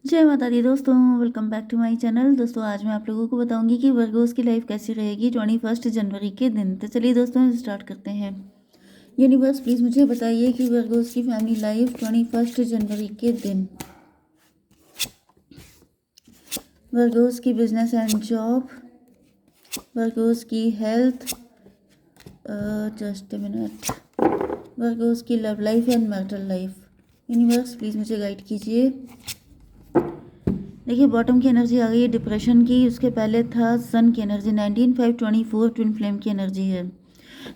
जय माता दी दोस्तों, welcome back to my channel. दोस्तों आज मैं आप लोगों को बताऊंगी कि वर्गोस की लाइफ कैसी रहेगी 21 जनवरी के दिन। तो चलिए दोस्तों स्टार्ट करते हैं। यूनिवर्स प्लीज़ मुझे बताइए कि वर्गोस की फैमिली लाइफ 21 जनवरी के दिन, वर्गोस की बिजनेस एंड जॉब, वर्गोस की health, just a minute, Virgos की love life and marital life. Universe please मुझे गाइड कीजिए। देखिए बॉटम की एनर्जी आ गई है डिप्रेशन की, उसके पहले था सन की एनर्जी 19/5/24 ट्विन फ्लेम की एनर्जी है।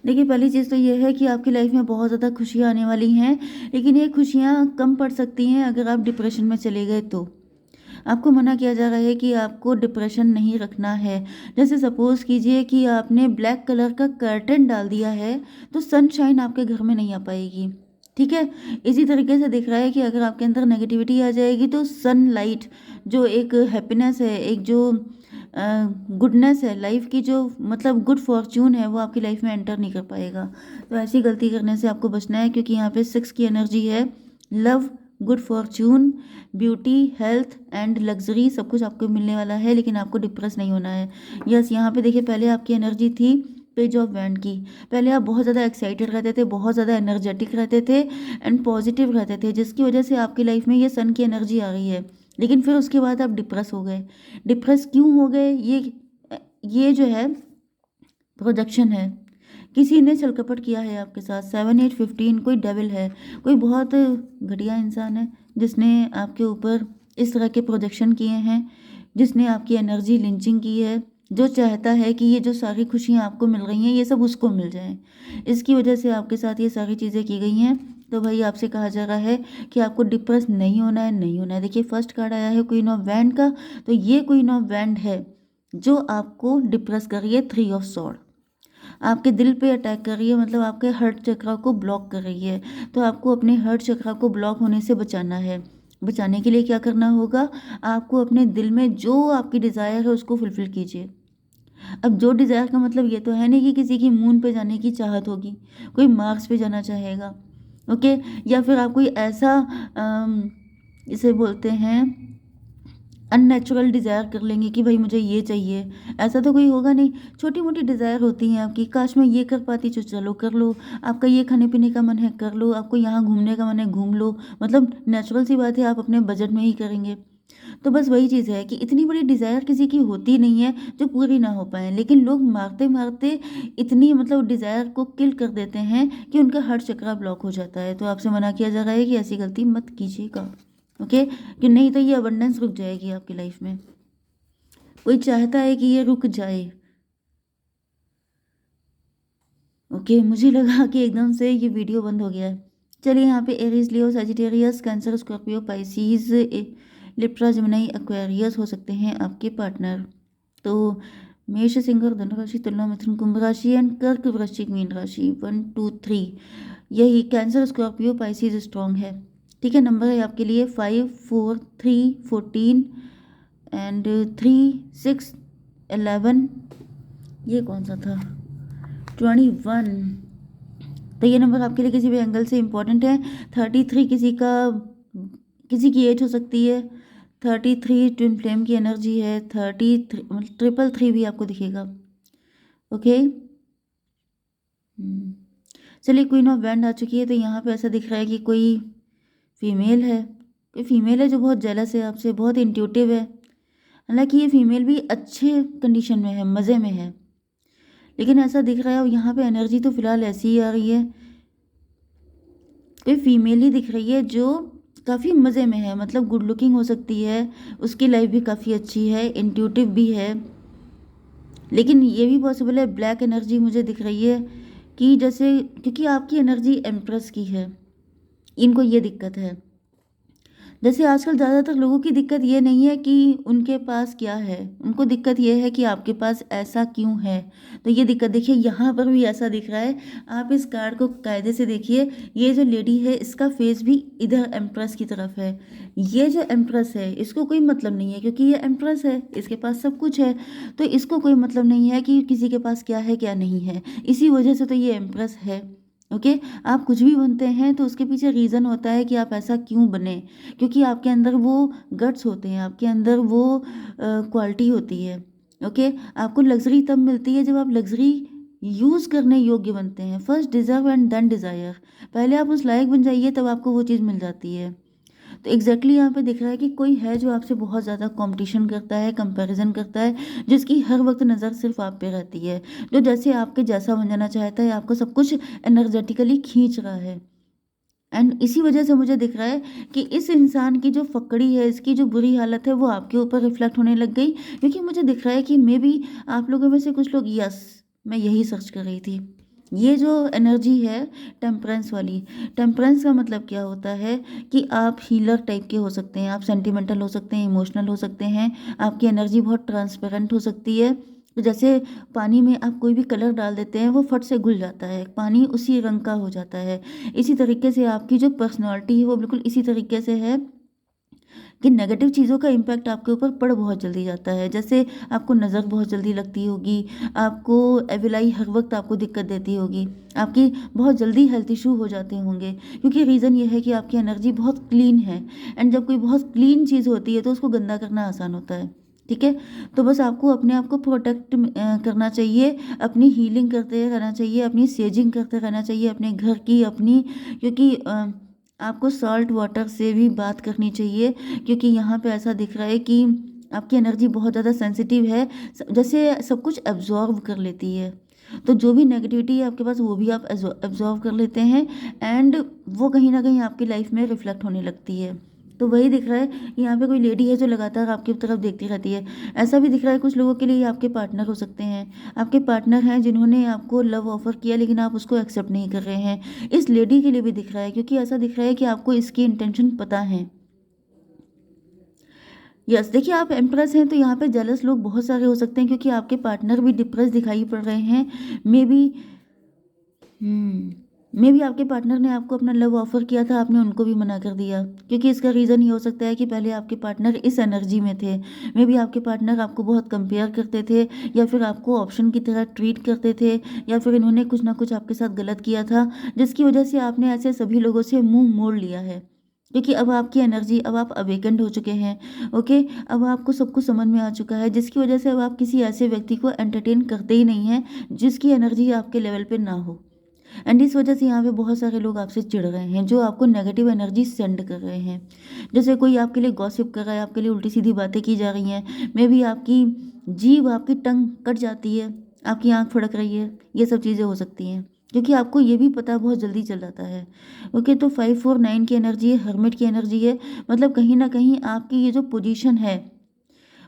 देखिए पहली चीज़ तो ये है कि आपकी लाइफ में बहुत ज़्यादा खुशियाँ आने वाली हैं, लेकिन ये खुशियाँ कम पड़ सकती हैं अगर आप डिप्रेशन में चले गए तो। आपको मना किया जा रहा है कि आपको डिप्रेशन नहीं रखना है। जैसे सपोज़ कीजिए कि आपने ब्लैक कलर का कर्टन डाल दिया है तो सनशाइन आपके घर में नहीं आ पाएगी। ठीक है, इसी तरीके से दिख रहा है कि अगर आपके अंदर नेगेटिविटी आ जाएगी तो सनलाइट जो एक हैप्पीनेस है, एक जो गुडनेस है लाइफ की, जो मतलब गुड फॉर्च्यून है, वो आपकी लाइफ में एंटर नहीं कर पाएगा। तो ऐसी गलती करने से आपको बचना है, क्योंकि यहाँ पे 6 की एनर्जी है। Love, good Fortune, beauty, health and luxury सब कुछ आपको मिलने वाला है, लेकिन आपको डिप्रेस नहीं होना है। यस, यहाँ पे देखिए पहले आपकी एनर्जी थी पेज ऑफ वैंड की। पहले आप बहुत ज़्यादा एक्साइटेड रहते थे, बहुत ज़्यादा एनर्जेटिक रहते थे एंड पॉजिटिव रहते थे, जिसकी वजह से आपकी लाइफ में ये सन की एनर्जी आ गई है। लेकिन फिर उसके बाद आप डिप्रेस हो गए। डिप्रेस क्यों हो गए? ये जो है प्रोजेक्शन है। किसी ने छलकपट किया है आपके साथ। 7 8 15 कोई डेविल है, कोई बहुत घटिया इंसान है जिसने आपके ऊपर इस तरह के प्रोजेक्शन किए हैं, जिसने आपकी एनर्जी लिंचिंग की है, जो चाहता है कि ये जो सारी खुशियाँ आपको मिल रही हैं ये सब उसको मिल जाएं। इसकी वजह से आपके साथ ये सारी चीज़ें की गई हैं। तो भाई आपसे कहा जा रहा है कि आपको डिप्रेस नहीं होना है, नहीं होना है। देखिए फर्स्ट कार्ड आया है क्वीन ऑफ वैंड का, तो ये क्वीन ऑफ वैंड है जो आपको डिप्रेस कर रही है। 3 ऑफ सॉर्ड आपके दिल पे अटैक कर रही है, मतलब आपके हार्ट चक्रा को ब्लॉक कर रही है। तो आपको अपने हार्ट चक्रा को ब्लॉक होने से बचाना है। बचाने के लिए क्या करना होगा? आपको अपने दिल में जो आपकी डिज़ायर है उसको फुलफिल कीजिए। अब जो डिज़ायर का मतलब ये तो है नहीं कि किसी की मून पे जाने की चाहत होगी, कोई मार्स पे जाना चाहेगा, ओके, या फिर आप कोई ऐसा इसे बोलते हैं अननेचुरल डिज़ायर कर लेंगे कि भाई मुझे ये चाहिए। ऐसा तो कोई होगा नहीं। छोटी मोटी डिज़ायर होती हैं आपकी, काश मैं ये कर पाती तो चलो कर लो। आपका ये खाने पीने का मन है कर लो, आपको यहाँ घूमने का मन है घूम लो। मतलब नेचुरल सी बात है, आप अपने बजट में ही करेंगे। तो बस वही चीज़ है कि इतनी बड़ी डिज़ायर किसी की होती नहीं है जो पूरी ना हो पाए, लेकिन लोग मारते मारते इतनी मतलब डिज़ायर को किल कर देते हैं कि उनका हार्ट चक्रा ब्लॉक हो जाता है। तो आपसे मना किया जा रहा है कि ऐसी गलती मत कीजिएगा, ओके, कि नहीं तो ये अबंडेंस रुक जाएगी आपकी लाइफ में। कोई चाहता है कि ये रुक जाए, ओके। मुझे लगा कि एकदम से ये वीडियो बंद हो गया है। चलिए यहाँ पे Aries, Leo, Sagittarius, Cancer, Scorpio, Pisces, Libra, Gemini, Aquarius हो सकते हैं आपके पार्टनर। तो मेष, सिंह, धनु राशि, तुला, मिथुन, कुंभ राशि एंड कर्क, वृश्चिक, मीन राशि 1 2 3, यही कैंसर, स्कॉर्पियो, पाइसीज स्ट्रॉन्ग है। ठीक है, नंबर है आपके लिए 5 4 3 14 एंड 3 6 11। ये कौन सा था? 21। तो ये नंबर आपके लिए किसी भी एंगल से इम्पोर्टेंट है। 33 किसी की एज हो सकती है। 33 ट्विन फ्लेम की एनर्जी है। 33 मतलब 333 भी आपको दिखेगा, ओके। चलिए क्वीन ऑफ वैंड आ चुकी है, तो यहाँ पे ऐसा दिख रहा है कि कोई फीमेल है, कोई फीमेल है जो बहुत जेलस है आपसे, बहुत इंट्यूटिव है। हालांकि ये फीमेल भी अच्छे कंडीशन में है, मज़े में है, लेकिन ऐसा दिख रहा है। और यहाँ पे एनर्जी तो फिलहाल ऐसी ही आ रही है, कोई फीमेल ही दिख रही है जो काफ़ी मज़े में है, मतलब गुड लुकिंग हो सकती है, उसकी लाइफ भी काफ़ी अच्छी है, इंट्यूटिव भी है। लेकिन ये भी पॉसिबल है, ब्लैक एनर्जी मुझे दिख रही है कि जैसे, क्योंकि आपकी एनर्जी एम्प्रेस की है, इनको ये दिक्कत है। जैसे आजकल ज़्यादातर लोगों की दिक्कत ये नहीं है कि उनके पास क्या है, उनको दिक्कत ये है कि आपके पास ऐसा क्यों है। तो ये दिक्कत देखिए यहाँ पर भी ऐसा दिख रहा है। आप इस कार्ड को कायदे से देखिए, ये जो लेडी है इसका फेस भी इधर एम्प्रेस की तरफ है। ये जो एम्प्रेस है इसको कोई मतलब नहीं है, क्योंकि ये एम्प्रेस है, इसके पास सब कुछ है। तो इसको कोई मतलब नहीं है कि किसी के पास क्या है क्या नहीं है, इसी वजह से तो ये एम्प्रेस है। ओके। आप कुछ भी बनते हैं तो उसके पीछे रीज़न होता है कि आप ऐसा क्यों बने, क्योंकि आपके अंदर वो गट्स होते हैं, आपके अंदर वो क्वालिटी होती है। ओके। आपको लग्ज़री तब मिलती है जब आप लग्ज़री यूज़ करने योग्य बनते हैं। First deserve and then desire. पहले आप उस लायक बन जाइए तब आपको वो चीज़ मिल जाती है। तो एग्जैक्टली यहाँ पे दिख रहा है कि कोई है जो आपसे बहुत ज़्यादा कंपटीशन करता है, कंपैरिजन करता है, जिसकी हर वक्त नज़र सिर्फ आप पे रहती है, जो जैसे आपके जैसा बन जाना चाहता है, आपको सब कुछ एनर्जेटिकली खींच रहा है। एंड इसी वजह से मुझे दिख रहा है कि इस इंसान की जो फकड़ी है, इसकी जो बुरी हालत है, वो आपके ऊपर रिफ्लेक्ट होने लग गई, क्योंकि मुझे दिख रहा है कि मे बी आप लोगों में से कुछ लोग, यस, मैं यही सर्च कर रही थी, ये जो एनर्जी है टेम्परेंस वाली। टेम्परेंस का मतलब क्या होता है कि आप हीलर टाइप के हो सकते हैं, आप सेंटिमेंटल हो सकते हैं, इमोशनल हो सकते हैं, आपकी एनर्जी बहुत ट्रांसपेरेंट हो सकती है। तो जैसे पानी में आप कोई भी कलर डाल देते हैं, वो फट से घुल जाता है, पानी उसी रंग का हो जाता है। इसी तरीके से आपकी जो पर्सनालिटी है वो बिल्कुल इसी तरीके से है कि नेगेटिव चीज़ों का इम्पैक्ट आपके ऊपर पड़ बहुत जल्दी जाता है। जैसे आपको नज़र बहुत जल्दी लगती होगी, आपको एविलाई हर वक्त आपको दिक्कत देती होगी, आपकी बहुत जल्दी हेल्थ इशू हो जाते होंगे, क्योंकि रीज़न ये है कि आपकी एनर्जी बहुत क्लीन है। एंड जब कोई बहुत क्लीन चीज़ होती है तो उसको गंदा करना आसान होता है। ठीक है। तो बस आपको अपने आप को प्रोटेक्ट करना चाहिए, अपनी हीलिंग करते रहना चाहिए, अपनी सेजिंग करते रहना चाहिए अपने घर की, अपनी, क्योंकि आपको सॉल्ट वाटर से भी बात करनी चाहिए, क्योंकि यहाँ पे ऐसा दिख रहा है कि आपकी एनर्जी बहुत ज़्यादा सेंसिटिव है, जैसे सब कुछ एब्जॉर्व कर लेती है। तो जो भी नेगेटिविटी है आपके पास वो भी आप एब्जॉर्व कर लेते हैं, एंड वो कहीं ना कहीं आपकी लाइफ में रिफ्लेक्ट होने लगती है। तो वही दिख रहा है कि यहाँ पे कोई लेडी है जो लगातार आपकी तरफ देखती रहती है। ऐसा भी दिख रहा है कुछ लोगों के लिए ये आपके पार्टनर हो सकते हैं, आपके पार्टनर हैं जिन्होंने आपको लव ऑफर किया लेकिन आप उसको एक्सेप्ट नहीं कर रहे हैं। इस लेडी के लिए भी दिख रहा है, क्योंकि ऐसा दिख रहा है कि आपको इसकी इंटेंशन पता है। यस, देखिए आप एम्प्रेस हैं तो यहाँ पे जेलस लोग बहुत सारे हो सकते हैं, क्योंकि आपके पार्टनर भी डिप्रेस दिखाई पड़ रहे हैं। मे बी मे बी आपके पार्टनर ने आपको अपना लव ऑफर किया था, आपने उनको भी मना कर दिया, क्योंकि इसका रीज़न ये हो सकता है कि पहले आपके पार्टनर इस एनर्जी में थे। मे बी आपके पार्टनर आपको बहुत कंपेयर करते थे, या फिर आपको ऑप्शन की तरह ट्रीट करते थे, या फिर इन्होंने कुछ ना कुछ आपके साथ गलत किया था, जिसकी वजह से आपने ऐसे सभी लोगों से मुंह मोड़ लिया है। क्योंकि अब आपकी एनर्जी, अब आप अवेकेंड हो चुके हैं। ओके। अब आपको सब कुछ समझ में आ चुका है, जिसकी वजह से अब आप किसी ऐसे व्यक्ति को एंटरटेन करते ही नहीं हैं जिसकी एनर्जी आपके लेवल पे ना हो। एंड इस वजह से यहाँ पे बहुत सारे लोग आपसे चिढ़ रहे हैं, जो आपको नेगेटिव एनर्जी सेंड कर रहे हैं। जैसे कोई आपके लिए गॉसिप कर रहा है, आपके लिए उल्टी सीधी बातें की जा रही हैं, मे बी आपकी जीभ, आपकी टंग कट जाती है, आपकी आंख फड़क रही है, ये सब चीज़ें हो सकती हैं, क्योंकि आपको ये भी पता बहुत जल्दी चल जाता है। ओके। तो 549 की एनर्जी है, हर्मिट की एनर्जी है, मतलब कहीं ना कहीं आपकी ये जो पोजीशन है,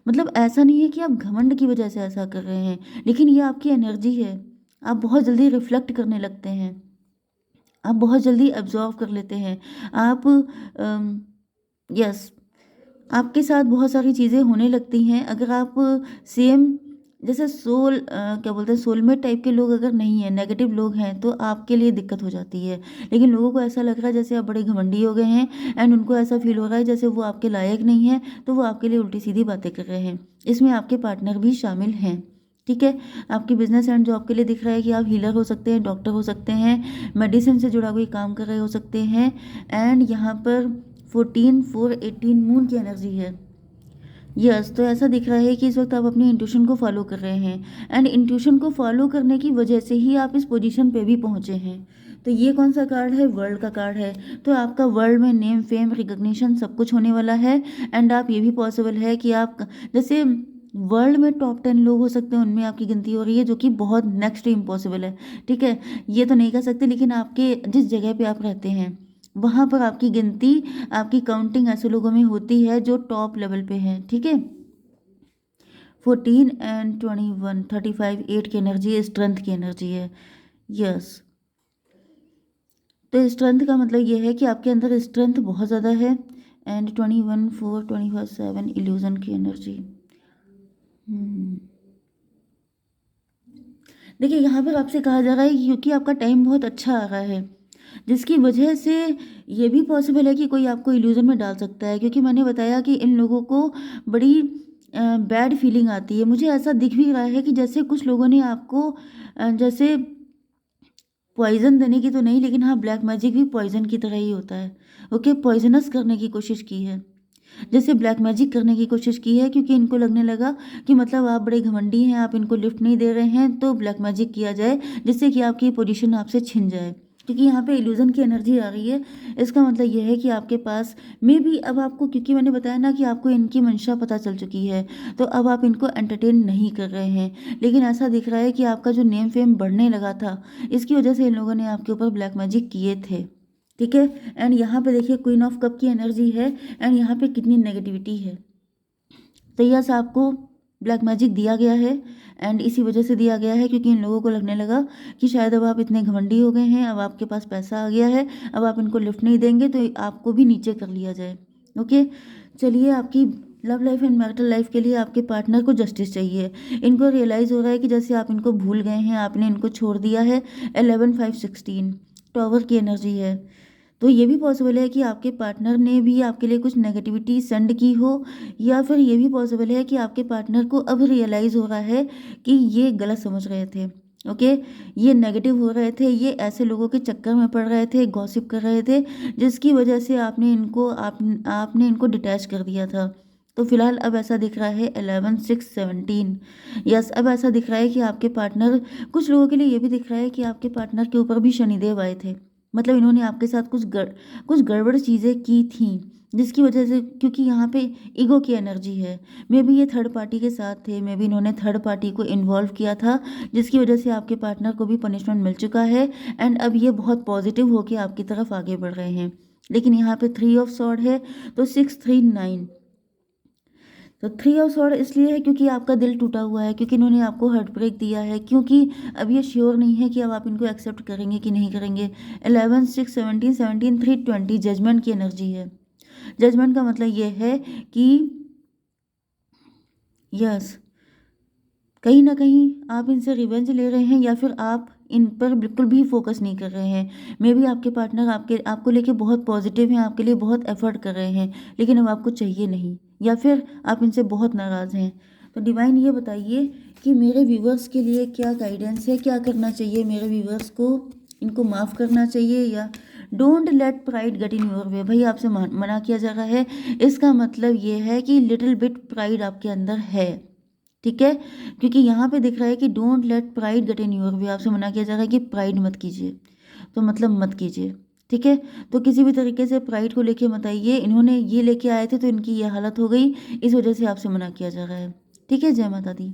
मतलब ऐसा नहीं है कि आप घमंड की वजह से ऐसा कर रहे हैं, लेकिन ये आपकी एनर्जी है। आप बहुत जल्दी रिफ्लेक्ट करने लगते हैं, आप बहुत जल्दी एब्जॉर्व कर लेते हैं। आप यस, आपके साथ बहुत सारी चीज़ें होने लगती हैं। अगर आप सेम, जैसे क्या बोलते हैं, सोलमेट टाइप के लोग अगर नहीं हैं, नेगेटिव लोग हैं, तो आपके लिए दिक्कत हो जाती है। लेकिन लोगों को ऐसा लग रहा है जैसे आप बड़े घमंडी हो गए हैं, एंड उनको ऐसा फील हो रहा है जैसे वो आपके लायक नहीं है, तो वो आपके लिए उल्टी सीधी बातें कर रहे हैं। इसमें आपके पार्टनर भी शामिल हैं। ठीक है। आपकी बिजनेस एंड जॉब के लिए दिख रहा है कि आप हीलर हो सकते हैं, डॉक्टर हो सकते हैं, मेडिसिन से जुड़ा कोई काम कर रहे हो सकते हैं। एंड यहाँ पर 14/4/18 मून की एनर्जी है। यस, तो ऐसा दिख रहा है कि इस वक्त आप अपनी इंट्यूशन को फॉलो कर रहे हैं, एंड इंट्यूशन को फॉलो करने की वजह से ही आप इस पोजीशन पे भी पहुंचे हैं। तो ये कौन सा कार्ड है? वर्ल्ड का कार्ड है। तो आपका वर्ल्ड में नेम, फेम, रिकॉग्निशन सब कुछ होने वाला है। एंड आप, ये भी पॉसिबल है कि आप, जैसे वर्ल्ड में टॉप 10 लोग हो सकते हैं, उनमें आपकी गिनती हो रही है, जो कि बहुत नेक्स्ट इम्पॉसिबल है। ठीक है। ये तो नहीं कर सकते, लेकिन आपके जिस जगह पे आप रहते हैं वहाँ पर आपकी गिनती, आपकी काउंटिंग ऐसे लोगों में होती है जो टॉप लेवल पे हैं। ठीक है। 14 and 21, 35, 8 की एनर्जी स्ट्रेंथ की एनर्जी है। यस। तो स्ट्रेंथ का मतलब ये है कि आपके अंदर स्ट्रेंथ बहुत ज़्यादा है। एंड 21/4/25/7 इल्यूजन की एनर्जी। देखिए यहाँ पर आपसे कहा जा रहा है कि क्योंकि आपका टाइम बहुत अच्छा आ रहा है, जिसकी वजह से ये भी पॉसिबल है कि कोई आपको इल्यूजन में डाल सकता है, क्योंकि मैंने बताया कि इन लोगों को बड़ी बैड फीलिंग आती है। मुझे ऐसा दिख भी रहा है कि जैसे कुछ लोगों ने आपको जैसे पॉइज़न देने की तो नहीं, लेकिन हाँ, ब्लैक मैजिक भी पॉइज़न की तरह ही होता है। ओके, पॉइज़नस करने की कोशिश की है। जैसे ब्लैक मैजिक करने की कोशिश की है, क्योंकि इनको लगने लगा कि मतलब आप बड़े घमंडी हैं, आप इनको लिफ्ट नहीं दे रहे हैं, तो ब्लैक मैजिक किया जाए जिससे कि आपकी पोजीशन आपसे छिन जाए। क्योंकि यहाँ पे इल्यूज़न की एनर्जी आ रही है, इसका मतलब ये है कि आपके पास में भी अब आपको, क्योंकि मैंने बताया ना कि आपको इनकी मंशा पता चल चुकी है, तो अब आप इनको एंटरटेन नहीं कर रहे हैं। लेकिन ऐसा दिख रहा है कि आपका जो नेम फेम बढ़ने लगा था, इसकी वजह से इन लोगों ने आपके ऊपर ब्लैक मैजिक किए थे। ठीक है। एंड यहाँ पे देखिए क्वीन ऑफ कप की एनर्जी है, एंड यहाँ पे कितनी नेगेटिविटी है। तो यस, आपको ब्लैक मैजिक दिया गया है, एंड इसी वजह से दिया गया है क्योंकि इन लोगों को लगने लगा कि शायद अब आप इतने घमंडी हो गए हैं, अब आपके पास पैसा आ गया है, अब आप इनको लिफ्ट नहीं देंगे तो आपको भी नीचे कर लिया जाए। ओके, चलिए, आपकी love life and marital life के लिए आपके पार्टनर को जस्टिस चाहिए। इनको रियलाइज़ हो रहा है कि जैसे आप इनको भूल गए हैं, आपने इनको छोड़ दिया है। 11 5 16 टॉवर की एनर्जी है। तो ये भी पॉसिबल है कि आपके पार्टनर ने भी आपके लिए कुछ नेगेटिविटी सेंड की हो, या फिर ये भी पॉसिबल है कि आपके पार्टनर को अब रियलाइज़ हो रहा है कि ये गलत समझ रहे थे। ओके, ये नेगेटिव हो रहे थे, ये ऐसे लोगों के चक्कर में पड़ रहे थे, गॉसिप कर रहे थे, जिसकी वजह से आपने इनको डिटैच कर दिया था। तो फिलहाल अब ऐसा दिख रहा है 11 6 17। यस, अब ऐसा दिख रहा है कि आपके पार्टनर, कुछ लोगों के लिए ये भी दिख रहा है कि आपके पार्टनर के ऊपर भी शनिदेव आए थे। मतलब इन्होंने आपके साथ कुछ गड़बड़ चीज़ें की थी, जिसकी वजह से, क्योंकि यहाँ पे ईगो की एनर्जी है, मे बी ये थर्ड पार्टी के साथ थे, मे बी इन्होंने थर्ड पार्टी को इन्वॉल्व किया था, जिसकी वजह से आपके पार्टनर को भी पनिशमेंट मिल चुका है। एंड अब ये बहुत पॉजिटिव होकर आपकी तरफ आगे बढ़ रहे हैं। लेकिन यहाँ पे 3 ऑफ सॉर्ड है, तो 6 3 9। तो 3 ऑफ सॉर्ड इसलिए है क्योंकि आपका दिल टूटा हुआ है, क्योंकि इन्होंने आपको हार्ट ब्रेक दिया है, क्योंकि अब ये श्योर नहीं है कि अब आप इनको एक्सेप्ट करेंगे कि नहीं करेंगे। 11 6 17 17 3 20 जजमेंट की एनर्जी है। जजमेंट का मतलब ये है कि यस, कहीं ना कहीं आप इनसे रिवेंज ले रहे हैं, या फिर आप इन पर बिल्कुल भी फोकस नहीं कर रहे हैं। मे बी आपके पार्टनर आपको लेके बहुत पॉजिटिव हैं, आपके लिए बहुत एफर्ट कर रहे हैं, लेकिन अब आपको चाहिए नहीं, या फिर आप इनसे बहुत नाराज़ हैं। तो डिवाइन ये बताइए कि मेरे व्यूवर्स के लिए क्या गाइडेंस है, क्या करना चाहिए मेरे व्यूवर्स को? इनको माफ़ करना चाहिए, या don't let pride get in your way? भाई, आपसे मना किया जा रहा है। इसका मतलब ये है कि लिटिल बिट प्राइड आपके अंदर है। ठीक है, क्योंकि यहाँ पे दिख रहा है कि don't let pride get in your way, आपसे मना किया जा रहा है कि प्राइड मत कीजिए, तो मतलब मत कीजिए। ठीक है, तो किसी भी तरीके से प्राइड को लेके मत आइए। इन्होंने ये लेके आए थे तो इनकी ये हालत हो गई, इस वजह से आपसे मना किया जा रहा है। ठीक है, जय माता दी।